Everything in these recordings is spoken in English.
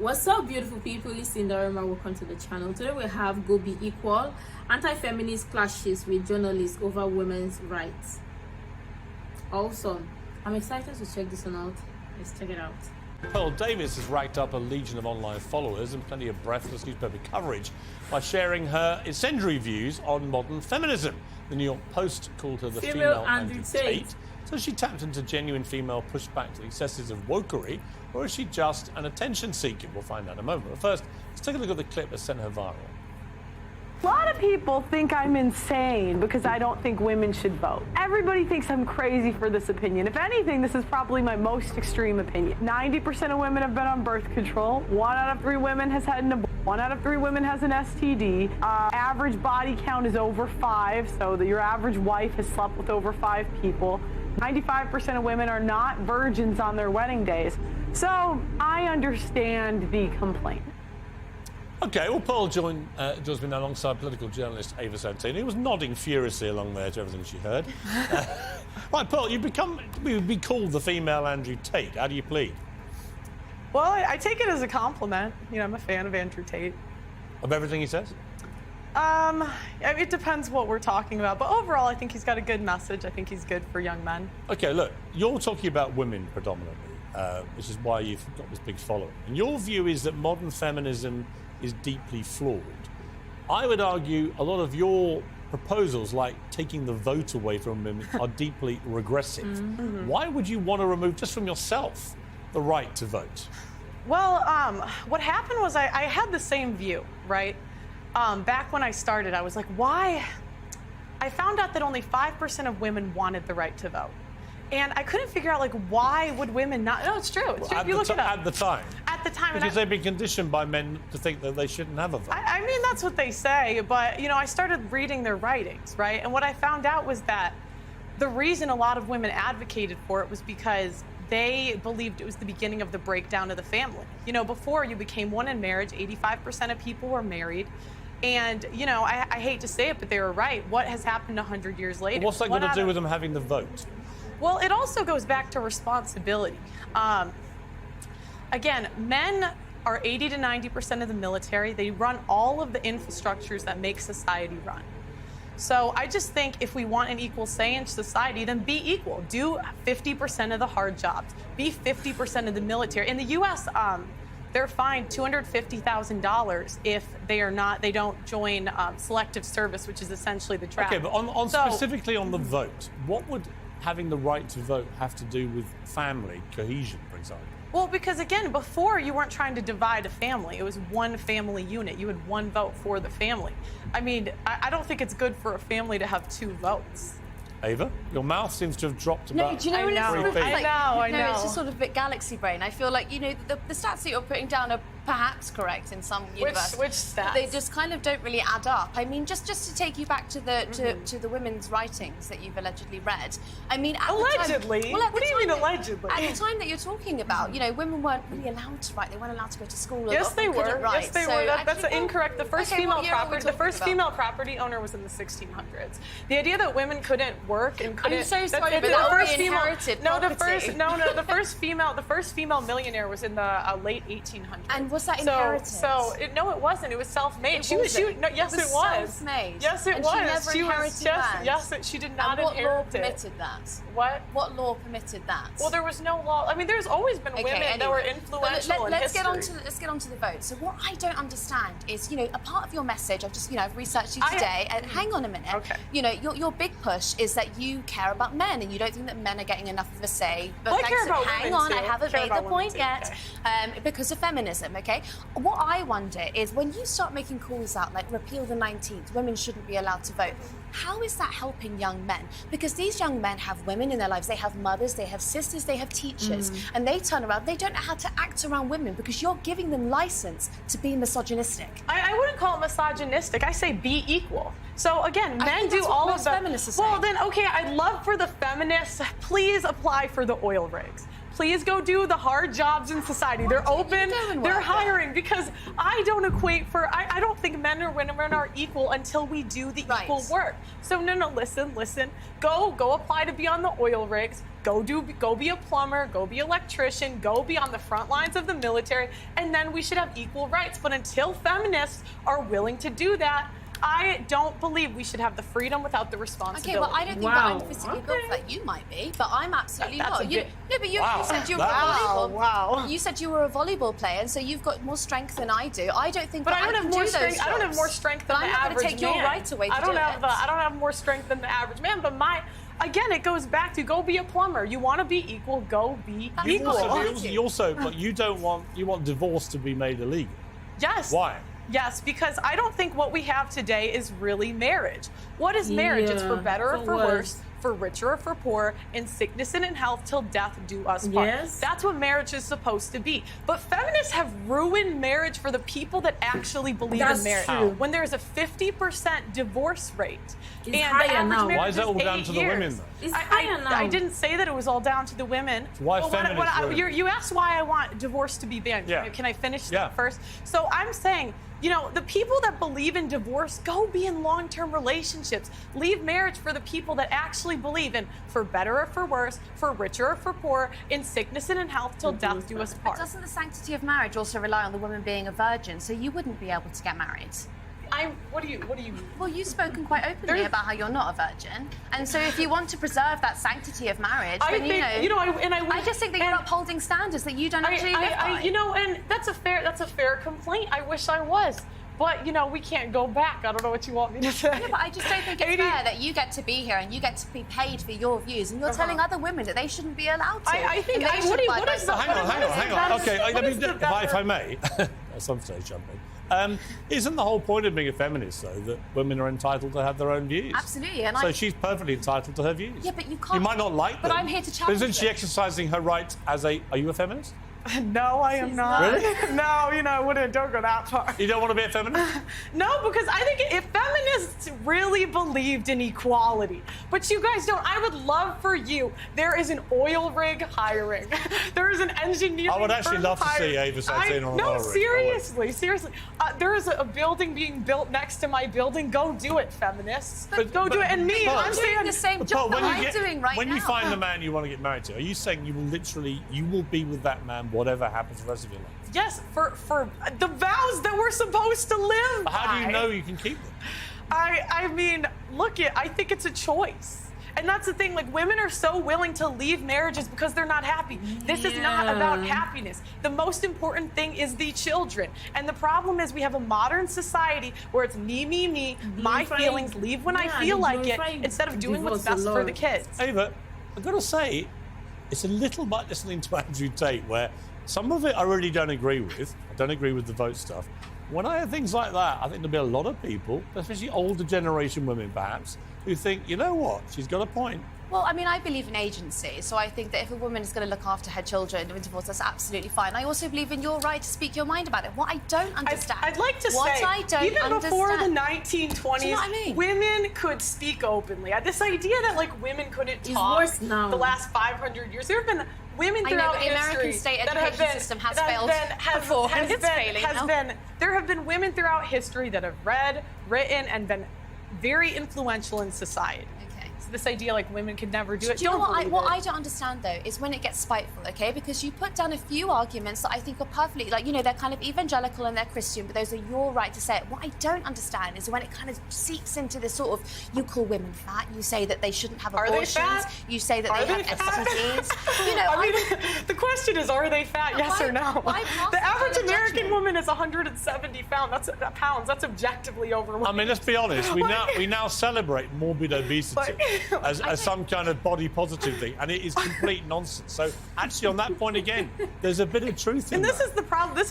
What's up, beautiful people? It's Sindafam. Welcome to the channel. Today we have Go Be Equal, anti-feminist clashes with journalists over women's rights. Awesome. I'm excited to check this one out. Let's check it out. Pearl Davis has racked up a legion of online followers and plenty of breathless newspaper coverage by sharing her incendiary views on modern feminism. The New York Post called her the female Andrew Tate. So is she tapped into genuine female pushback to the excesses of wokery, or is she just an attention seeker? We'll find out in a moment. But first, let's take a look at the clip that sent her viral. A lot of people think I'm insane because I don't think women should vote. Everybody thinks I'm crazy for this opinion. If anything, this is probably my most extreme opinion. 90% of women have been on birth control. 1 out of 3 women has had an abortion. 1 out of 3 women has an STD. Average body count is over 5, so that your average wife has slept with over 5 people. 95% of women are not virgins on their wedding days. So I understand the complaint. OK, well, Pearl joins me now alongside political journalist Ava Santini, who was nodding furiously along there to everything she heard. Right, Pearl, you've would be called the female Andrew Tate. How do you plead? Well, I take it as a compliment. You know, I'm a fan of Andrew Tate. Of everything he says? It depends what we're talking about, but overall, I think he's got a good message. I think he's good for young men. OK, look, you're talking about women predominantly, which is why you've got this big following. And your view is that modern feminism is deeply flawed. I would argue a lot of your proposals, like taking the vote away from women, are deeply regressive. Mm-hmm. Why would you want to remove, just from yourself, the right to vote? Well, what happened was I had the same view, right? Back when I started, I was like, why? I found out that only 5% of women wanted the right to vote. And I couldn't figure out, like, why would women not? No, it's true. It's true. You look it up. At the time. At the time. Because they've been conditioned by men to think that they shouldn't have a vote. I mean, that's what they say. But, you know, I started reading their writings, right? And what I found out was that the reason a lot of women advocated for it was because they believed it was the beginning of the breakdown of the family. You know, before you became one in marriage, 85% of people were married. And, you know, I hate to say it, but they were right. What has happened 100 years later? Well, what's that going to do with them having the vote? Well, it also goes back to responsibility. Again, men are 80 to 90% of the military. They run all of the infrastructures that make society run. So I just think if we want an equal say in society, then be equal. Do 50% of the hard jobs. Be 50% of the military. In the U.S., they're fined $250,000 if they don't join selective service, which is essentially the draft. Okay, but specifically on the vote, what would having the right to vote have to do with family cohesion, for example? Well, because again, before you weren't trying to divide a family. It was one family unit. You had one vote for the family. I mean, I don't think it's good for a family to have 2 votes. Ava, your mouth seems to have dropped about 3 feet. I know. It's just sort of a bit galaxy brain. I feel like, you know, the stats that you're putting down are perhaps correct in some universe. Which stats? They just kind of don't really add up. I mean, just to take you back to the to the women's writings that you've allegedly read. I mean, at allegedly? The time, well, what do you mean allegedly? At the time that you're talking about, you know, women weren't really allowed to write. They weren't allowed to go to school. Yes, they were. Write. Yes, they were. That's incorrect. The first female property owner was in the 1600s. The idea that women couldn't work and couldn't. I'm so sorry, but that would be inherited property. The first female millionaire was in the late 1800s. And was that inherited? No, it wasn't. It was self-made. Yes, it was. Self-made. Yes, it was. She never inherited land. Yes, she did not inherit it. What law permitted that? What? What law permitted that? Well, there was no law. I mean, there's always been women that were influential in history. Let's get on to the vote. So what I don't understand is, you know, a part of your message. I've researched you today. And hang on a minute. Okay. You know, your big push is that you care about men and you don't think that men are getting enough of a say. But I care about hang women on, too. I haven't made the point yet. Okay. Because of feminism. Okay. What I wonder is when you start making calls out like repeal the 19th, women shouldn't be allowed to vote. How is that helping young men? Because these young men have women in their lives. They have mothers, they have sisters, they have teachers. And they turn around, they don't know how to act around women because you're giving them license to be misogynistic. I wouldn't call it misogynistic. I say be equal. So again, men do all of that. Well, then, okay, I'd love for the feminists, please apply for the oil rigs. Please go do the hard jobs in society. They're open, they're hiring, because I don't think men or women are equal until we do the equal work. So no, listen. Go apply to be on the oil rigs. go be a plumber, go be an electrician, go be on the front lines of the military, and then we should have equal rights. But until feminists are willing to do that, I don't believe we should have the freedom without the responsibility. Okay, well, I don't think that I'm physically built for that. You might be, but I'm absolutely not. You said you were a volleyball. Wow. You said you were a volleyball player, and so you've got more strength than I do. I don't think. But that I don't have more strength. I don't have more strength than the average man. I'm not going to take your right away. I don't have more strength than the average man. But again, it goes back to go be a plumber. You want to be equal, go be equal. But you want divorce to be made illegal. Yes. Why? Yes, because I don't think what we have today is really marriage. What is marriage? It's for better or for worse, for richer or for poor, in sickness and in health, till death do us part. Yes. That's what marriage is supposed to be. But feminists have ruined marriage for the people that actually believe in marriage. True. When there's a 50% divorce rate. It's higher now. Why is that all down to the women, though? It's higher now. I didn't say that it was all down to the women. Why feminists? You asked why I want divorce to be banned. Yeah. Can I finish that first? So I'm saying, the people that believe in divorce, go be in long-term relationships. Leave marriage for the people that actually believe in for better or for worse, for richer or for poor, in sickness and in health, till death do us part. But doesn't the sanctity of marriage also rely on the woman being a virgin? So you wouldn't be able to get married? What do you mean? Well, you've spoken quite openly about how you're not a virgin, and so if you want to preserve that sanctity of marriage, I just think that you're upholding standards that you don't actually live by. And that's a fair complaint. I wish I was. But, we can't go back. I don't know what you want me to say. Yeah, but I just don't think it's fair that you get to be here and you get to be paid for your views, and you're telling other women that they shouldn't be allowed to. Hang on. Okay, if I may, at some stage jump in. Isn't the whole point of being a feminist, though, that women are entitled to have their own views? Absolutely. So she's perfectly entitled to her views. Yeah, but you can't. You might not like them. But I'm here to challenge Isn't she exercising her rights as a... Are you a feminist? No, I am not. Really? No, I don't go that far. You don't want to be a feminist? No, because I think if feminists really believed in equality, but you guys don't, I would love for you. There is an oil rig hiring. There is an engineering I would actually firm love to see hiring. Ava Satin on an oil rig. Seriously. There is a building being built next to my building. Go do it, feminists. Go do it. And me, I'm saying the same job that I'm doing right now. When you find the man you want to get married to, are you saying you will be with that man whatever happens the rest of your life? Yes, for the vows that we're supposed to live by. How do you know you can keep them? I mean, I think it's a choice. And that's the thing, women are so willing to leave marriages because they're not happy. This is not about happiness. The most important thing is the children. And the problem is we have a modern society where it's me, my feelings, leave when I feel like it, instead of doing what's best for the kids. Ava, I've got to say, it's a little bit listening to Andrew Tate, where some of it I really don't agree with. I don't agree with the vote stuff. When I hear things like that, I think there'll be a lot of people, especially older generation women perhaps, who think, you know what, she's got a point. Well, I mean, I believe in agency, so I think that if a woman is going to look after her children in divorce, that's absolutely fine. I also believe in your right to speak your mind about it. What I don't understand... I'd like to say, even before the 1920s, do you know what I mean? Women could speak openly. This idea that, women couldn't talk the last 500 years, there have been women throughout history... I know, but the American state education system has failed before, and it's failing now. There have been women throughout history that have read, written, and been very influential in society. This idea women could never do it. Do you know what I don't understand, though, is when it gets spiteful, okay? Because you put down a few arguments that I think are perfectly, they're kind of evangelical and they're Christian, but those are your right to say it. What I don't understand is when it kind of seeps into this sort of, you call women fat, you say that they shouldn't have abortions, you say that they have STDs. The question is, are they fat, yes or no? The average American woman is 170 pounds. That's objectively overweight. I mean, let's be honest, we now celebrate morbid obesity. As some kind of body positive thing, and it is complete nonsense. So actually, on that point again, there's a bit of truth in that. And this is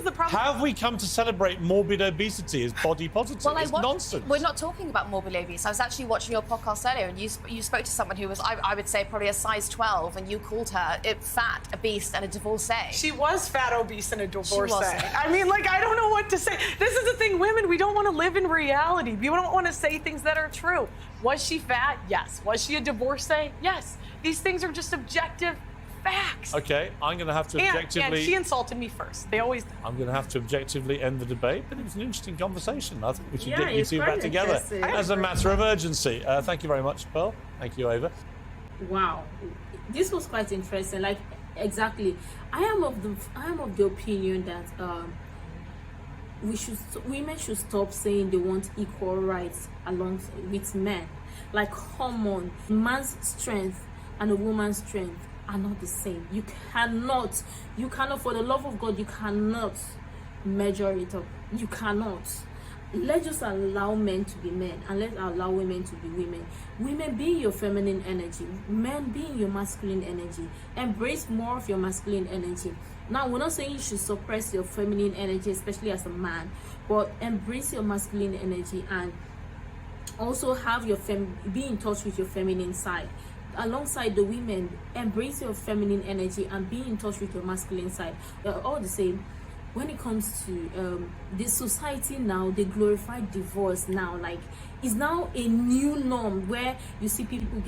the problem. How have we come to celebrate morbid obesity as body positive? It's nonsense. We're not talking about morbid obesity. I was actually watching your podcast earlier, and you spoke to someone who was, I would say, probably a size 12, and you called her fat, obese, and a divorcee. She was fat, obese, and a divorcee. I mean, I don't know what to say. This is the thing, women, we don't want to live in reality. We don't want to say things that are true. Was she fat? Yes. Was she a divorcee? Yes. These things are just objective facts. Okay, I'm going to have to objectively... And she insulted me first. They always do. I'm going to have to objectively end the debate, but it was an interesting conversation. I think we should get you two back together as a matter of urgency. Thank you very much, Pearl. Thank you, Ava. wow, this was quite interesting. Like, exactly, I am of the opinion that women should stop saying they want equal rights along with men. Like, come on, man's strength and a woman's strength are not the same. You cannot, for the love of God, you cannot measure it up. You cannot. Let's just allow men to be men, and let's allow women to be women. Women, be in your feminine energy. Men, be in your masculine energy. Embrace more of your masculine energy. Now, we're not saying you should suppress your feminine energy, especially as a man, but embrace your masculine energy, and also have your be in touch with your feminine side. Alongside the women, embrace your feminine energy and be in touch with your masculine side. All the same, when it comes to the society now, they glorify divorce now. Like, it's now a new norm where you see people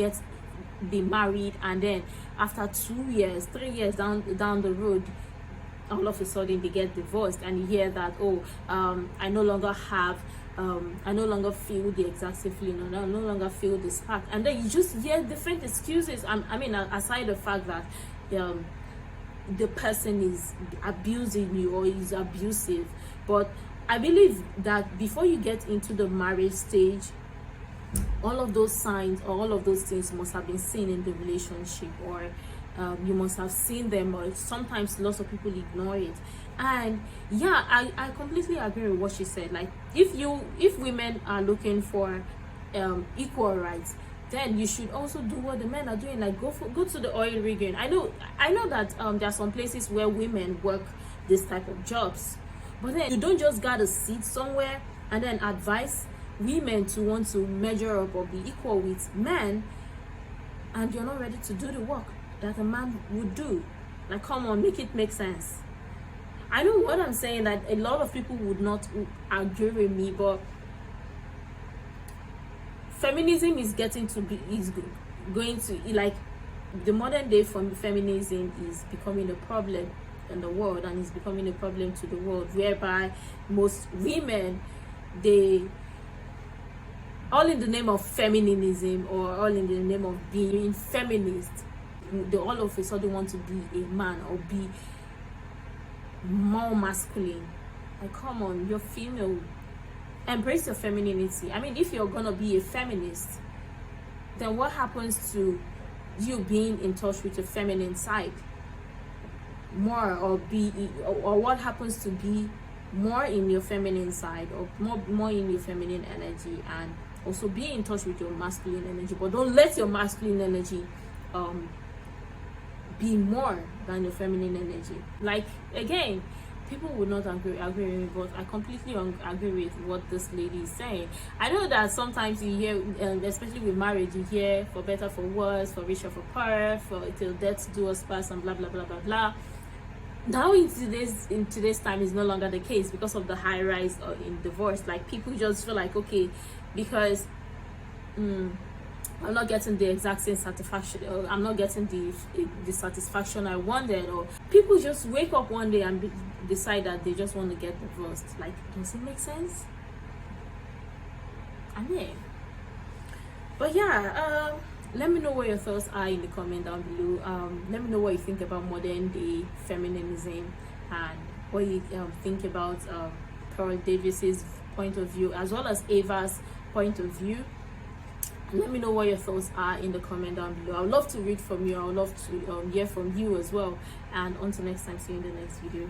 be married, and then after 2 years, 3 years down the road, all of a sudden they get divorced, and you hear that, oh, I no longer feel the exact same feeling, or I no longer feel the spark, and then you just hear different excuses. I mean, aside the fact that the person is abusing you or is abusive, but I believe that before you get into the marriage stage, all of those signs or all of those things must have been seen in the relationship, or you must have seen them, or sometimes lots of people ignore it. And yeah, I completely agree with what she said. Like, if women are looking for equal rights, then you should also do what the men are doing. Like, go to the oil rigging. I know that there are some places where women work this type of jobs, but then you don't just gotta sit somewhere and then advise women to want to measure up or be equal with men, and you're not ready to do the work that a man would do. Like, come on, make it make sense. I know what I'm saying, that a lot of people would not agree with me, but feminism is going to, like, the modern day feminism is becoming a problem in the world, and is becoming a problem to the world, whereby most women, they all in the name of feminism, or all in the name of being feminist, they all of a sudden want to be a man or be more masculine. Like, come on, you're female. Embrace your femininity. I mean, if you're gonna be a feminist, then what happens to you being in touch with your feminine side more, or what happens to be more in your feminine side, or more in your feminine energy, and also be in touch with your masculine energy. But don't let your masculine energy be more than your feminine energy. Like, again, people would not agree with me, but I completely agree with what this lady is saying. I know that sometimes you hear, especially with marriage, you hear for better, for worse, for richer, for poorer, for till death do us pass, and blah blah blah blah blah. Now in today's time is no longer the case because of the high rise in divorce. Like, people just feel like, okay, because I'm not getting the exact same satisfaction, or I'm not getting the satisfaction I wanted, or people just wake up one day and decide that they just want to get divorced. Like, does it make sense? I mean, but yeah, let me know what your thoughts are in the comment down below. Let me know what you think about modern day feminism, and what you think about Carol Davis's point of view, as well as Ava's point of view. Let me know what your thoughts are in the comment down below. I would love to read from you. I would love to hear from you as well. And until next time, see you in the next video.